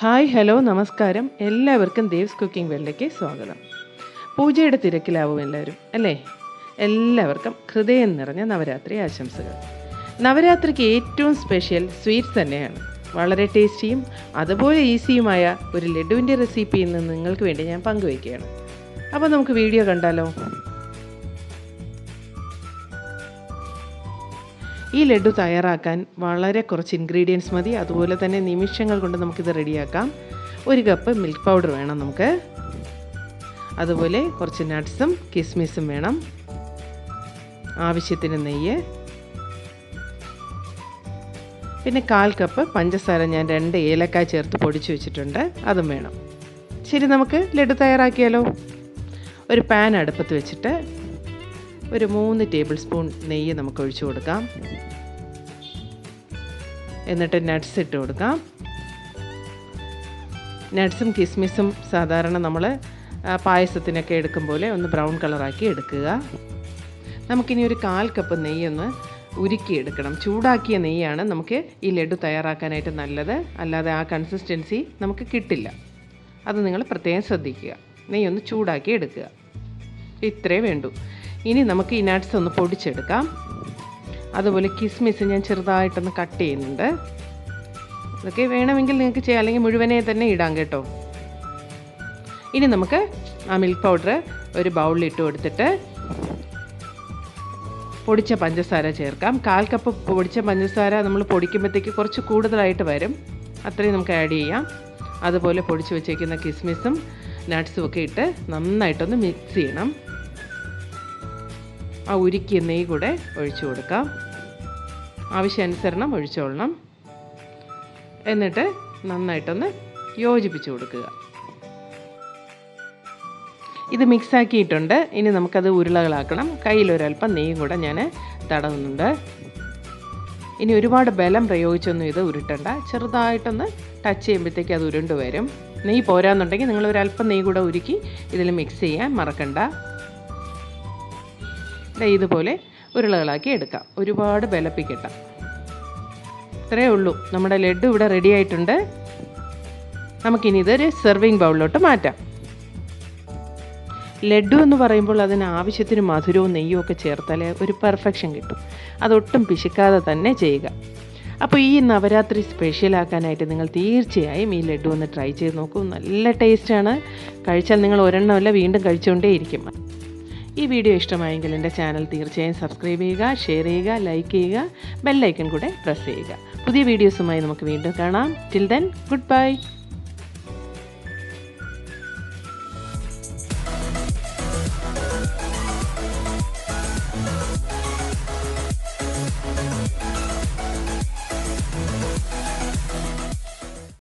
Hi hello നമസ്കാരം. എല്ലാവർക്കും Dev's cooking വേൾഡിലേക്ക് സ്വാഗതം. പൂജയുടെ തിരക്കിലാവും എല്ലാവരും അല്ലേ? എല്ലാവർക്കും ഹൃദയം നിറഞ്ഞ നവരാത്രി ആശംസകൾ. നവരാത്രിക്ക് ഏറ്റവും സ്പെഷ്യൽ സ്വീറ്റ്സ് തന്നെയാണ്. വളരെ ടേസ്റ്റിയും അതുപോലെ ഈസിയുമായ ഒരു ലഡുവിൻ്റെ റെസിപ്പി ഇന്ന് നിങ്ങൾക്ക് വേണ്ടി ഞാൻ പങ്കുവയ്ക്കുകയാണ്. അപ്പോൾ നമുക്ക് വീഡിയോ കണ്ടാലോ? ഈ ലഡു തയ്യാറാക്കാൻ വളരെ കുറച്ച് ഇൻഗ്രീഡിയൻസ് മതി. അതുപോലെ തന്നെ നിമിഷങ്ങൾ കൊണ്ട് നമുക്കിത് റെഡിയാക്കാം. 1 കപ്പ് മിൽക്ക് പൗഡർ വേണം നമുക്ക്. അതുപോലെ കുറച്ച് നട്ട്സും കിസ്മിസും വേണം. ആവശ്യത്തിന് നെയ്യ്, പിന്നെ 1/4 കപ്പ് പഞ്ചസാര ഞാൻ 2 ഏലക്കായ ചേർത്ത് പൊടിച്ചു വെച്ചിട്ടുണ്ട്, അതും വേണം. ശരി, നമുക്ക് ലഡു തയ്യാറാക്കിയാലോ? ഒരു പാൻ അടുപ്പത്ത് വെച്ചിട്ട് ഒരു 3 ടേബിൾ സ്പൂൺ നെയ്യ് നമുക്ക് ഒഴിച്ചു കൊടുക്കാം. എന്നിട്ട് നട്ട്സ് ഇട്ട് കൊടുക്കാം. നട്ട്സും കിസ്മിസും സാധാരണ നമ്മൾ പായസത്തിനൊക്കെ എടുക്കും പോലെ ഒന്ന് ബ്രൗൺ കളറാക്കി എടുക്കുക. നമുക്കിനി ഒരു 1/4 കപ്പ് നെയ്യൊന്ന് ഉരുക്കിയെടുക്കണം. ചൂടാക്കിയ നെയ്യാണ് നമുക്ക് ഈ ലഡു തയ്യാറാക്കാനായിട്ട് നല്ലത്. അല്ലാതെ ആ കൺസിസ്റ്റൻസി നമുക്ക് കിട്ടില്ല. അത് നിങ്ങൾ പ്രത്യേകം ശ്രദ്ധിക്കുക. നെയ്യൊന്ന് ചൂടാക്കി എടുക്കുക. ഇത്രേ വേണ്ടൂ. ഇനി നമുക്ക് ഈ നട്ട്സ് ഒന്ന് പൊടിച്ചെടുക്കാം. അതുപോലെ കിസ്മിസ് ഞാൻ ചെറുതായിട്ടൊന്ന് കട്ട് ചെയ്യുന്നുണ്ട്. അതൊക്കെ വേണമെങ്കിൽ നിങ്ങൾക്ക് ചെയ്യാം, അല്ലെങ്കിൽ മുഴുവനെ തന്നെ ഇടാം കേട്ടോ. ഇനി നമുക്ക് ആ മിൽക്ക് പൗഡർ ഒരു ബൗളിൽ ഇട്ട് കൊടുത്തിട്ട് പൊടിച്ച പഞ്ചസാര ചേർക്കാം. 1/4 കപ്പ് പൊടിച്ച പഞ്ചസാര നമ്മൾ പൊടിക്കുമ്പോഴത്തേക്ക് കുറച്ച് കൂടുതലായിട്ട് വരും. അത്രയും നമുക്ക് ആഡ് ചെയ്യാം. അതുപോലെ പൊടിച്ച് വെച്ചേക്കുന്ന കിസ്മിസും നട്ട്സും ഒക്കെ ഇട്ട് നന്നായിട്ടൊന്ന് മിക്സ് ചെയ്യണം. ആ ഉരുക്കിയ നെയ്യ് കൂടെ ഒഴിച്ചു കൊടുക്കാം. ആവശ്യാനുസരണം ഒഴിച്ചോളണം. എന്നിട്ട് നന്നായിട്ടൊന്ന് യോജിപ്പിച്ച് കൊടുക്കുക. ഇത് മിക്സാക്കിയിട്ടുണ്ട്. ഇനി നമുക്കത് ഉരുളകളാക്കണം. കയ്യിലൊരൽപ്പം നെയ്യും കൂടെ ഞാൻ തടവുന്നുണ്ട്. ഇനി ഒരുപാട് ബലം പ്രയോഗിച്ചൊന്നും ഇത് ഉരുട്ടണ്ട. ചെറുതായിട്ടൊന്ന് ടച്ച് ചെയ്യുമ്പോഴത്തേക്ക് അത് ഉരുണ്ട് വരും. നെയ്യ് പോരാന്നുണ്ടെങ്കിൽ നിങ്ങൾ ഒരൽപ്പം നെയ്യ് കൂടെ ഉരുക്കി ഇതിൽ മിക്സ് ചെയ്യാൻ മറക്കണ്ട. ഇതുപോലെ ഉരുളകളാക്കി എടുക്കാം. ഒരുപാട് ബലപ്പിക്കട്ട. ഇത്രയേ ഉള്ളൂ. നമ്മുടെ ലഡു ഇവിടെ റെഡി ആയിട്ടുണ്ട്. നമുക്കിനി ഇതൊരു സെർവിങ് ബൗളിലോട്ട് മാറ്റാം. ലഡു എന്ന് പറയുമ്പോൾ അതിന് ആവശ്യത്തിന് മധുരവും നെയ്യും ഒക്കെ ചേർത്താലേ ഒരു പെർഫെക്ഷൻ കിട്ടും. അതൊട്ടും പിശുക്കാതെ തന്നെ ചെയ്യുക. അപ്പോൾ ഈ നവരാത്രി സ്പെഷ്യലാക്കാനായിട്ട് നിങ്ങൾ തീർച്ചയായും ഈ ലഡു ഒന്ന് ട്രൈ ചെയ്ത് നോക്കൂ. നല്ല ടേസ്റ്റാണ്. കഴിച്ചാൽ നിങ്ങൾ ഒരെണ്ണമല്ല വീണ്ടും കഴിച്ചുകൊണ്ടേയിരിക്കും. ഈ വീഡിയോ ഇഷ്ടമായെങ്കിൽ എൻ്റെ ചാനൽ തീർച്ചയായും സബ്സ്ക്രൈബ് ചെയ്യുക, ഷെയർ ചെയ്യുക, ലൈക്ക് ചെയ്യുക, ബെൽ ഐക്കൺ കൂടെ പ്രസ് ചെയ്യുക. പുതിയ വീഡിയോസുമായി നമുക്ക് വീണ്ടും കാണാം. Till then, good bye.